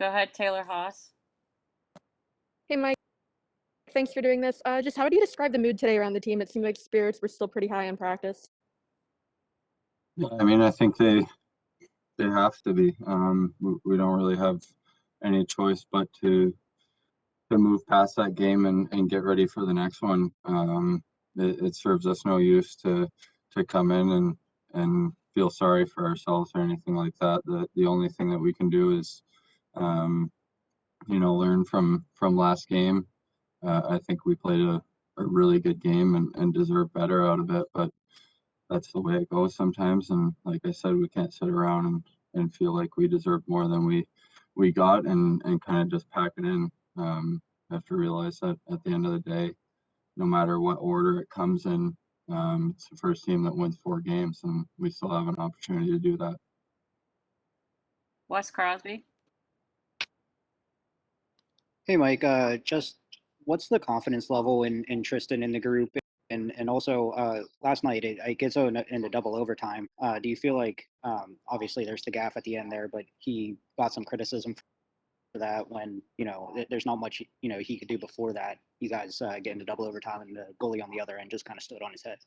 Go ahead, Taylor Haas. Hey, Mike. Thanks for doing this. Just how would you describe the mood today around the team? It seemed like spirits were still pretty high in practice. Yeah, I mean, I think they have to be. We don't really have any choice but to move past that game and get ready for the next one. It serves us no use to come in and feel sorry for ourselves or anything like that. The only thing that we can do is learn from last game. I think we played a really good game and deserve better out of it, but that's the way it goes sometimes. And like I said, we can't sit around and feel like we deserve more than we got and kind of just pack it in. Have to realize that at the end of the day, no matter what order it comes in, it's the first team that wins 4 games, and we still have an opportunity to do that. Wes Crosby. Hey, Mike. Just what's the confidence level in Tristan in the group? And also, last night it gets into double overtime. Do you feel like, obviously there's the gaff at the end there, but he got some criticism for that when, there's not much, he could do before that. You guys get into double overtime and the goalie on the other end just kind of stood on his head.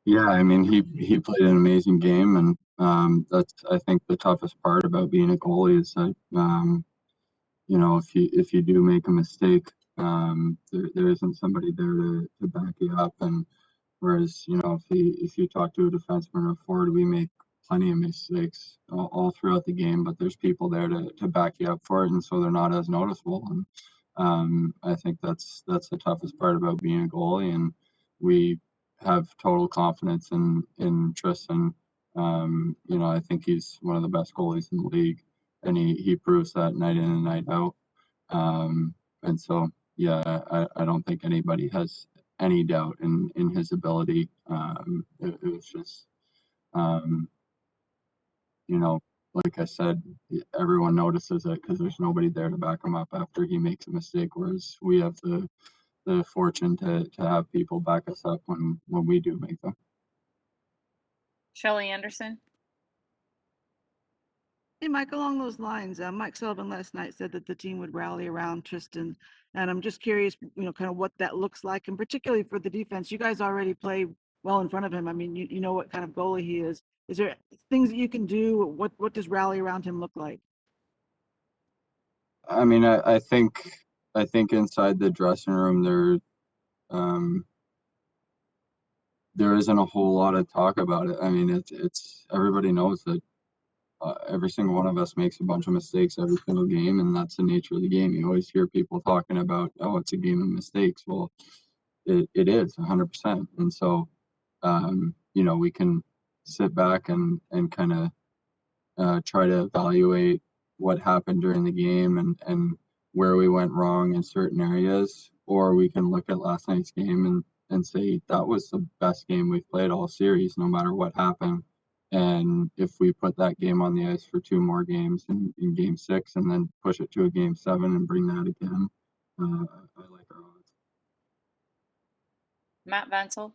Yeah, I mean, he played an amazing game, and that's, I think, the toughest part about being a goalie is that, if you do make a mistake, there isn't somebody there to back you up. And whereas, if you talk to a defenseman or forward, we make plenty of mistakes all throughout the game, but there's people there to back you up for it, and so they're not as noticeable. And I think that's the toughest part about being a goalie, and we have total confidence in Tristan. I think he's one of the best goalies in the league, and he proves that night in and night out. And so, yeah, I don't think anybody has any doubt in his ability. It was just, like I said, everyone notices it because there's nobody there to back him up after he makes a mistake, whereas we have the fortune to have people back us up when we do make them. Shelly Anderson. Hey, Mike, along those lines, Mike Sullivan last night said that the team would rally around Tristan. And I'm just curious, kind of what that looks like, and particularly for the defense. You guys already play well in front of him. I mean, you know what kind of goalie he is. Is there things that you can do? What does rally around him look like? I mean, I think inside the dressing room there isn't a whole lot of talk about it. I mean, it's everybody knows that every single one of us makes a bunch of mistakes every single game, and that's the nature of the game. You always hear people talking about, oh, it's a game of mistakes. Well, it is 100%. And so, we can sit back and kind of try to evaluate what happened during the game and where we went wrong in certain areas, or we can look at last night's game and say that was the best game we've played all series, no matter what happened. And if we put that game on the ice for 2 more games in game 6 and then push it to a game 7 and bring that again, I like our odds. Matt Vensel.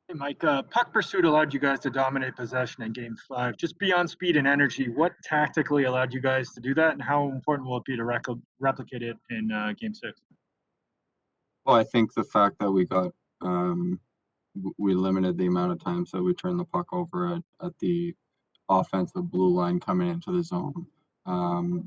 Hey, Mike, puck pursuit allowed you guys to dominate possession in game 5. Just beyond speed and energy, what tactically allowed you guys to do that, and how important will it be to replicate it in game 6? Well, I think the fact that we limited the amount of times that we turned the puck over at the offensive blue line coming into the zone.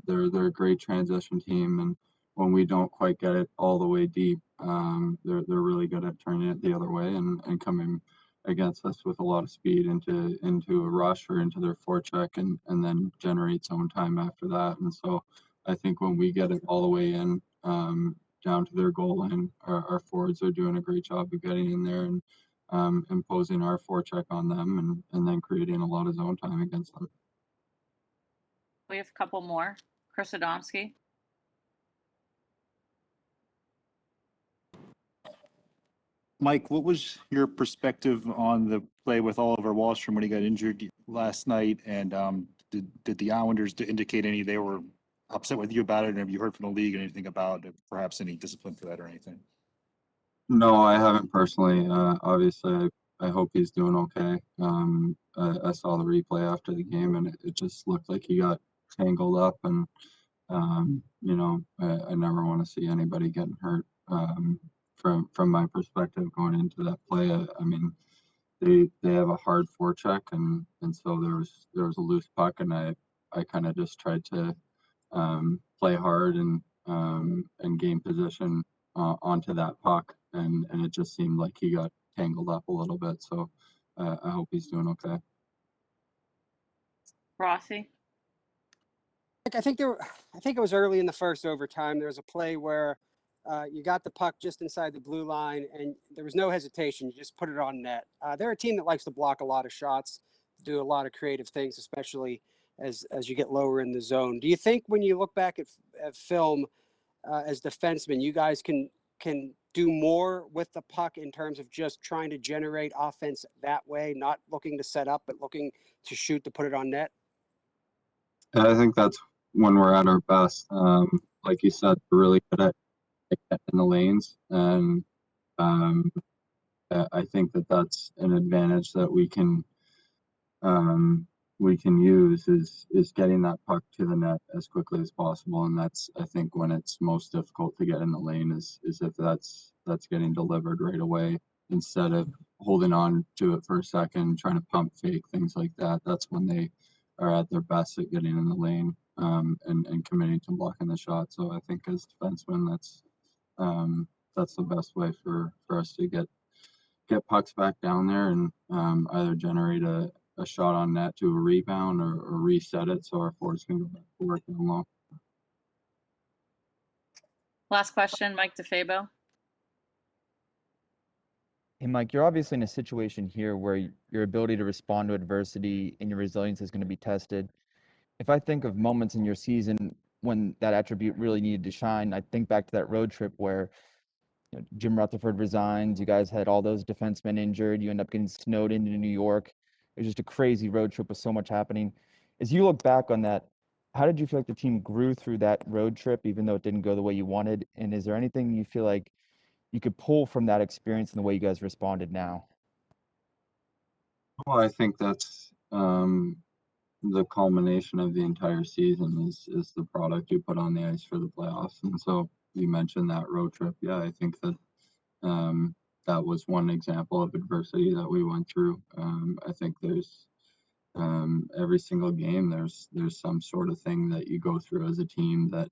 They're a great transition team, and when we don't quite get it all the way deep, they're really good at turning it the other way and coming against us with a lot of speed into a rush or into their forecheck and then generate zone time after that. And so I think when we get it all the way in down to their goal line, our forwards are doing a great job of getting in there and imposing our forecheck on them and then creating a lot of zone time against them. We have a couple more. Chris Adomsky. Mike, what was your perspective on the play with Oliver Wahlstrom when he got injured last night? And did the Islanders indicate they were upset with you about it? And have you heard from the league anything about perhaps any discipline for that or anything? No, I haven't personally. Obviously, I hope he's doing okay. I saw the replay after the game, and it just looked like he got tangled up, and you know, I never want to see anybody getting hurt. From my perspective, going into that play, I mean, they have a hard forecheck, and so there was a loose puck, and I kind of just tried to play hard and gain position onto that puck, and it just seemed like he got tangled up a little bit. So I hope he's doing okay. Rossi? I think it was early in the first overtime. There was a play where you got the puck just inside the blue line, and there was no hesitation. You just put it on net. They're a team that likes to block a lot of shots, do a lot of creative things, especially as you get lower in the zone. Do you think when you look back at film as defensemen, you guys can do more with the puck in terms of just trying to generate offense that way, not looking to set up, but looking to shoot to put it on net? I think that's when we're at our best. Like you said, we're really good at getting the lanes, and I think that's an advantage that we can use is getting that puck to the net as quickly as possible, and that's, I think, when it's most difficult to get in the lane is if that's getting delivered right away instead of holding on to it for a second, trying to pump fake, things like that. That's when they are at their best at getting in the lane and committing to blocking the shot. So I think as defensemen, that's the best way for us to get pucks back down there and either generate a shot on net to a rebound or reset it so our forwards can go back to work down low. Last question, Mike DeFabo. Hey, Mike, you're obviously in a situation here where your ability to respond to adversity and your resilience is going to be tested. If I think of moments in your season when that attribute really needed to shine, I think back to that road trip where Jim Rutherford resigns, you guys had all those defensemen injured, you end up getting snowed into New York. It was just a crazy road trip with so much happening. As you look back on that, how did you feel like the team grew through that road trip, even though it didn't go the way you wanted? And is there anything you feel like you could pull from that experience and the way you guys responded now? Well, I think that's the culmination of the entire season is the product you put on the ice for the playoffs. And so you mentioned that road trip. Yeah, I think that that was one example of adversity that we went through. I think there's every single game there's some sort of thing that you go through as a team that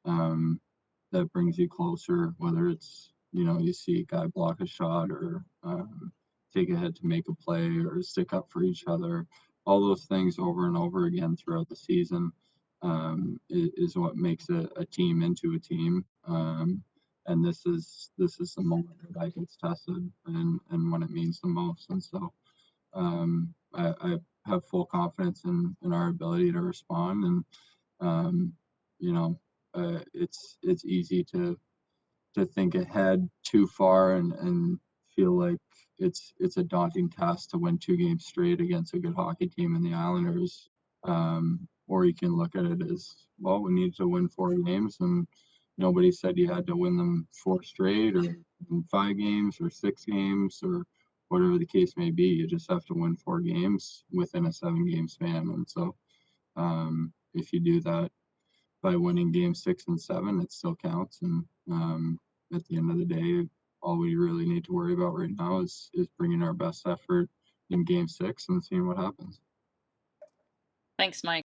that brings you closer, whether it's, you know, you see a guy block a shot or take a hit to make a play or stick up for each other. All those things over and over again throughout the season is what makes a team into a team. And this is the moment that that gets tested and when it means the most. And so I have full confidence in our ability to respond. And you know, it's easy to think ahead too far and feel like it's a daunting task to win 2 games straight against a good hockey team in the Islanders. Or you can look at it as, well, we need to win 4 games, and nobody said you had to win them 4 straight or 5 games or 6 games or whatever the case may be. You just have to win 4 games within a 7-game span. And so if you do that by winning games 6 and 7, it still counts. And at the end of the day, all we really need to worry about right now is bringing our best effort in game 6 and seeing what happens. Thanks, Mike.